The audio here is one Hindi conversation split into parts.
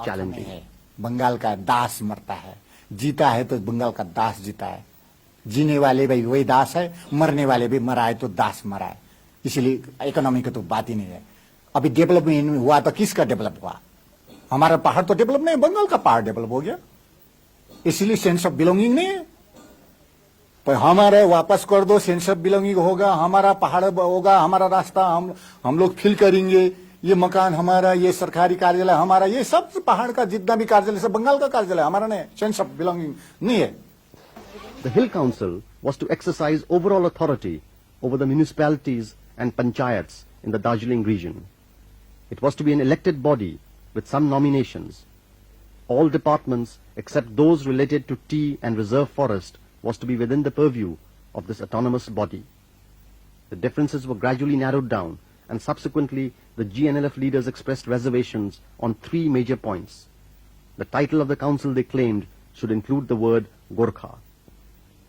चैलेंजिंग है। बंगाल का दास मरता है, जीता है तो बंगाल का दास जीता है। जीने वाले भी वही दास है, मरने वाले भी मरा है तो दास मरा है। इसलिए इकोनॉमी की तो बात ही नहीं है। अभी डेवलपमेंट हुआ तो किसका डेवलप हुआ? हमारा पहाड़ तो डेवलप नहीं, बंगाल का पहाड़ डेवलप हो गया। इसलिए सेंस ऑफ बिलोंगिंग नहीं है। पर हमारे वापस कर दो, सेंस ऑफ बिलोंगिंग होगा, हमारा पहाड़ होगा, हमारा रास्ता हम लोग फील करेंगे। ये मकान हमारा, ये सरकारी कार्यालय हमारा, ये सब पहाड़ का जितना भी कार्यालय सब बंगाल का कार्यालय हमारा नहीं। सेंस ऑफ बिलोंगिंग नहीं है। The Hill Council was to exercise overall authority over the municipalities and panchayats in the Darjeeling region. It was to be an elected body with some nominations. All departments except those related to tea and reserve forest was to be within the purview of this autonomous body. The differences were gradually narrowed down, and subsequently the GNLF leaders expressed reservations on three major points. The title of the council, they claimed, should include the word Gorkha.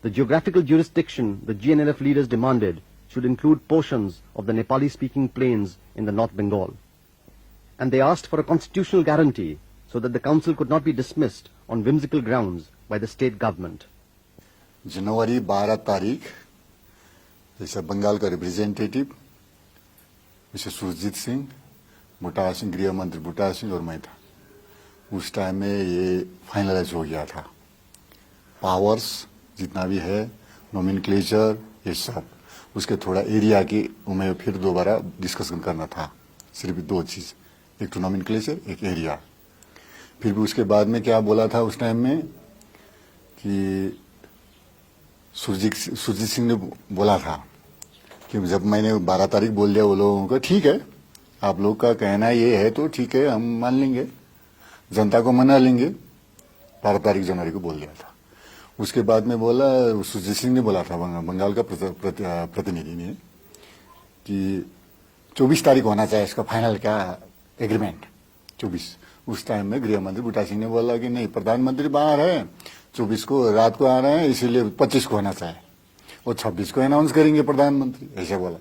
The geographical jurisdiction the GNLF leaders demanded should include portions of the Nepali-speaking plains in the North Bengal. And they asked for a constitutional guarantee so that the council could not be dismissed on whimsical grounds by the state government. जनवरी 12 तारीख जैसे बंगाल का रिप्रेजेंटेटिव मिस्टर सुरजीत सिंह, बुटा सिंह, गृह मंत्री बुटा सिंह और मैं था। उस टाइम में ये फाइनलाइज हो गया था। पावर्स जितना भी है, नोमेनक्लेचर, ये सब उसके थोड़ा एरिया की हमें फिर दोबारा डिस्कशन करना था। सिर्फ दो चीज, एक तो नोमेनक्लेचर, एक एरिया। फिर भी उसके बाद में क्या बोला था उस टाइम में कि सुरजीत सिंह ने बोला था कि जब मैंने 12 तारीख बोल दिया वो लोगों को, ठीक है आप लोग का कहना ये है तो ठीक है हम मान लेंगे, जनता को मना लेंगे। 12 तारीख जनवरी को बोल दिया था। उसके बाद में बोला, सुरजीत सिंह ने बोला था बंगाल का प्रतिनिधि ने कि 24 तारीख होना चाहिए इसका फाइनल का एग्रीमेंट। 24 उस टाइम में गृह मंत्री बुटा सिंह ने बोला कि नहीं, प्रधानमंत्री बाहर है, 24 को रात को आ रहे हैं, इसीलिए 25 को होना चाहिए और 26 को अनाउंस करेंगे प्रधानमंत्री, ऐसे बोला।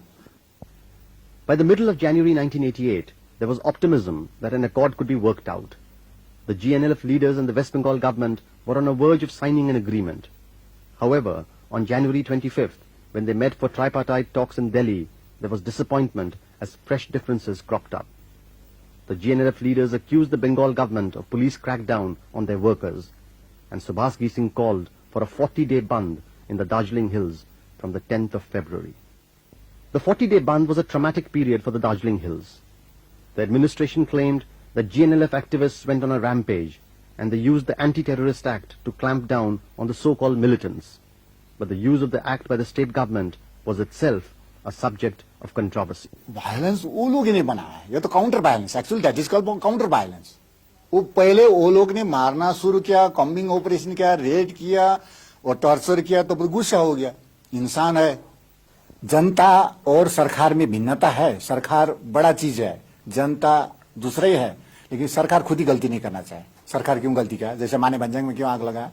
By the middle of January 1988, there was optimism that an accord could be worked out. The GNLF leaders and the West Bengal government were on a verge of signing an agreement. However, on January 25th, when they met for tripartite talks in Delhi, there was disappointment as fresh differences cropped up. The GNLF leaders accused the Bengal government of police crackdown on their workers, and Subhas Singh called for a 40-day Bandh in the Darjeeling Hills from the 10th of February. The 40-day Bandh was a traumatic period for the Darjeeling Hills. The administration claimed that GNLF activists went on a rampage and they used the Anti-Terrorist Act to clamp down on the so-called militants. But the use of the act by the state government was itself a subject of controversy. Violence वो लोग ने बनाया, ये तो counter violence, actually that is called counter violence. वो पहले वो लोग ने मारना शुरू किया, कॉम्बिंग ऑपरेशन किया, रेड किया और टॉर्चर किया, तो गुस्सा हो गया। इंसान है, जनता और सरकार में भिन्नता है। सरकार बड़ा चीज है, जनता दूसरा ही है। लेकिन सरकार खुद ही गलती नहीं करना चाहिए। सरकार क्यों गलती किया? जैसे माने भंजंग में क्यों आग लगा,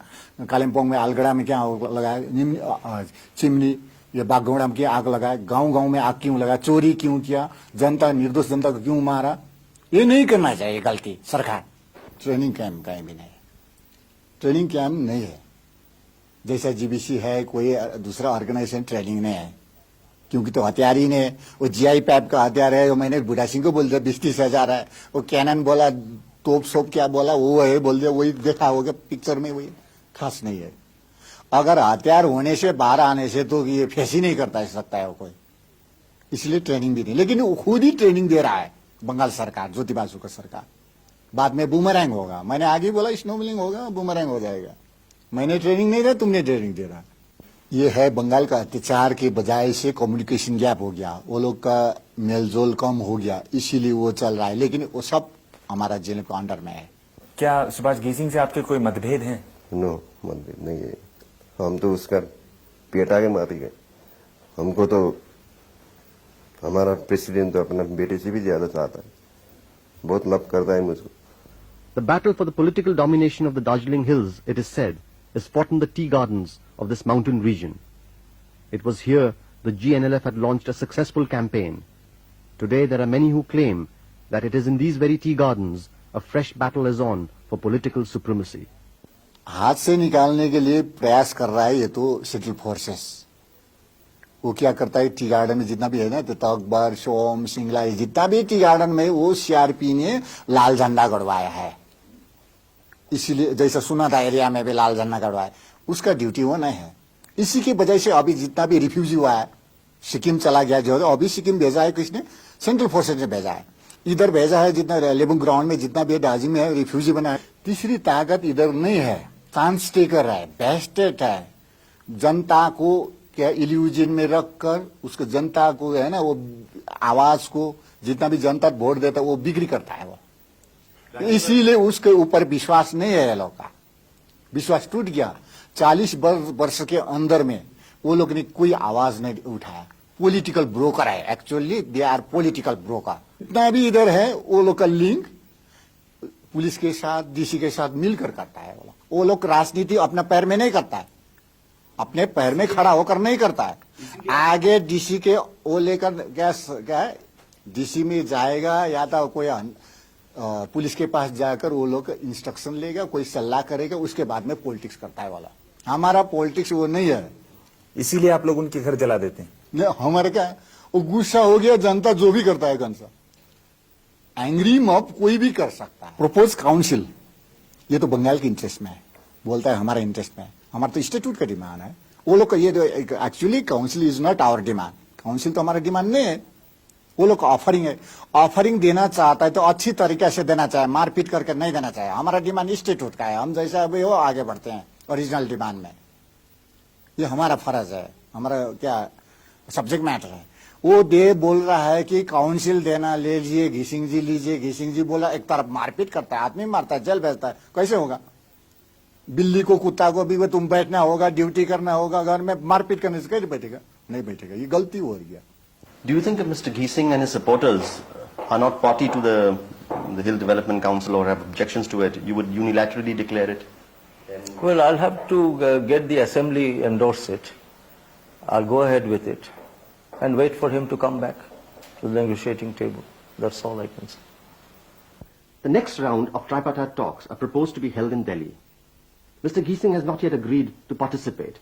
कालिम्पोंग में आलगड़ा में क्या आग लगाया, चिमनी ये बागगौड़ा में क्या आग लगाया, गांव गांव में आग क्यों लगा, चोरी क्यों किया, जनता निर्दोष जनता को क्यों मारा, ये नहीं करना चाहिए गलती सरकार। ट्रेनिंग कैंप कहीं भी नहीं, ट्रेनिंग कैंप नहीं है। जैसा जीबीसी है, कोई दूसरा ऑर्गेनाइजेशन ट्रेनिंग नहीं है, क्योंकि तो हथियार ही नहीं। वो जीआई पैप का हथियार है, वो मैंने बुढ़ा सिंह को बोल दिया 20-30 हजार है। वो कैनन बोला, तोप सोप क्या बोला, वो है बोल दिया, वही देखा होगा पिक्चर में, वही खास नहीं है। अगर हथियार होने से बाहर आने से तो ये फेस ही नहीं करता सकता है वो कोई, इसलिए ट्रेनिंग भी नहीं। लेकिन वो खुद ही ट्रेनिंग दे रहा है बंगाल सरकार, ज्योति बासु का सरकार। बाद में बूमरैंग होगा, मैंने आगे बोला स्नोबॉलिंग होगा, बूमरैंग हो जाएगा। मैंने ट्रेनिंग नहीं दिया, तुमने ट्रेनिंग दे रहा। ये है बंगाल का अत्याचार के बजाय से कम्युनिकेशन गैप हो गया, वो लोग का मेलजोल कम हो गया, इसीलिए वो चल रहा है। लेकिन वो सब हमारा जेल के अंडर में है। क्या सुभाष गेसिंग से आपके कोई मतभेद हैं? नो, मतभेद नहीं है। हम तो उसका पेट आगे मार गए। हमको तो हमारा प्रेसिडेंट तो अपना बेटे से भी ज्यादा चाहता है, बहुत लव करता है मुझको। The battle for the political domination of the Darjeeling Hills, it is said, is fought in the tea gardens of this mountain region. It was here the GNLF had launched a successful campaign. Today there are many who claim that it is in these very tea gardens a fresh battle is on for political supremacy. हाथ से निकालने के लिए प्रयास कर रहा है ये तो सेंट्रल फोर्सेस। वो क्या करता है, टी गार्डन में जितना भी है ना, तो अकबर, सोम, सिंगला, ये जितना भी टी गार्डन में, वो सीआरपी ने लाल झंडा गड़वाया है। इसीलिए जैसा सुना था एरिया में भी लाल झंडा गड़वाया, उसका ड्यूटी वो नहीं है। इसी की वजह से अभी जितना भी रिफ्यूजी हुआ है, सिक्किम चला गया जो, अभी सिक्किम भेजा है किसने, सेंट्रल फोर्सेज ने भेजा है। इधर भेजा है जितना लेबुंग ग्राउंड में जितना भी दार्जिलिंग में है रिफ्यूजी बना है। तीसरी ताकत इधर नहीं है, चांस टेकर है, बेस्टेड है। जनता को क्या इल्यूजन में रखकर उसको जनता को है ना, वो आवाज को जितना भी जनता वोट देता है वो बिक्री करता है वो। इसीलिए उसके ऊपर विश्वास नहीं है ये लोग का, विश्वास टूट गया। 40 वर्ष के अंदर में वो लोग ने कोई आवाज नहीं उठाया। पॉलिटिकल ब्रोकर है, actually they are political broker. इतना भी इधर है वो लोग का लिंक पुलिस के साथ, डीसी के साथ मिलकर करता है। वो लोग राजनीति अपने पैर में नहीं करता है, अपने पैर में खड़ा होकर नहीं करता है। आगे डीसी के वो लेकर क्या है, डीसी में जाएगा या तो कोई पुलिस के पास जाकर वो लोग इंस्ट्रक्शन लेगा, कोई सलाह करेगा, उसके बाद में पॉलिटिक्स करता है वाला। हमारा पॉलिटिक्स वो नहीं है। इसीलिए आप लोग उनके घर जला देते हैं। नहीं, हमारा क्या है, वो गुस्सा हो गया, जनता जो भी करता है कंसा, एंग्री मॉब कोई भी कर सकता है। प्रपोज काउंसिल ये तो बंगाल के इंटरेस्ट में है, बोलता है हमारा इंटरेस्ट में है, हमारा तो इंस्टीट्यूट का डिमांड है। वो लोग का ये actually council is not our demand, council तो हमारा डिमांड नहीं है। वो लोग ऑफरिंग है, ऑफरिंग देना चाहता है तो अच्छी तरीके से देना चाहे, मारपीट करके नहीं देना चाहे। हमारा डिमांड इंस्टीट्यूट का है, हम जैसा अभी हो आगे बढ़ते हैं ओरिजिनल डिमांड में। ये हमारा फर्ज है, हमारा क्या सब्जेक्ट मैटर है। वो दे बोल रहा है कि काउंसिल देना ले लीजिए, घिसिंग जी लीजिए। घिसिंग जी बोला, एक तरफ मारपीट करता है, आदमी मारता है, जेल भेजता है, कैसे होगा? बिल्ली को कुत्ता को भी तुम बैठना होगा, ड्यूटी करना होगा, घर में मारपीट करने से कैसे बैठेगा? नहीं बैठेगा, ये गलती हो गया। Do you think if Mr. Geesing and his supporters are not party to the Hill Development Council or have objections to it, you would unilaterally declare it? Well, I'll have to get the assembly endorse it. I'll go ahead with it and wait for him to come back to the negotiating table. That's all I can say. The next round of tripartite talks are proposed to be held in Delhi. Mr. Geesing has not yet agreed to participate,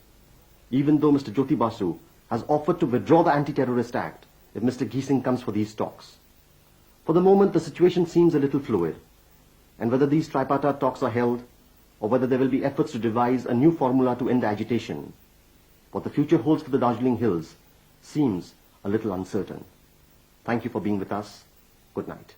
even though Mr. Jyoti Basu has offered to withdraw the Anti-Terrorist Act if Mr. Geesing comes for these talks. For the moment, the situation seems a little fluid, and whether these tripartite talks are held or whether there will be efforts to devise a new formula to end the agitation, what the future holds for the Darjeeling Hills seems a little uncertain. Thank you for being with us. Good night.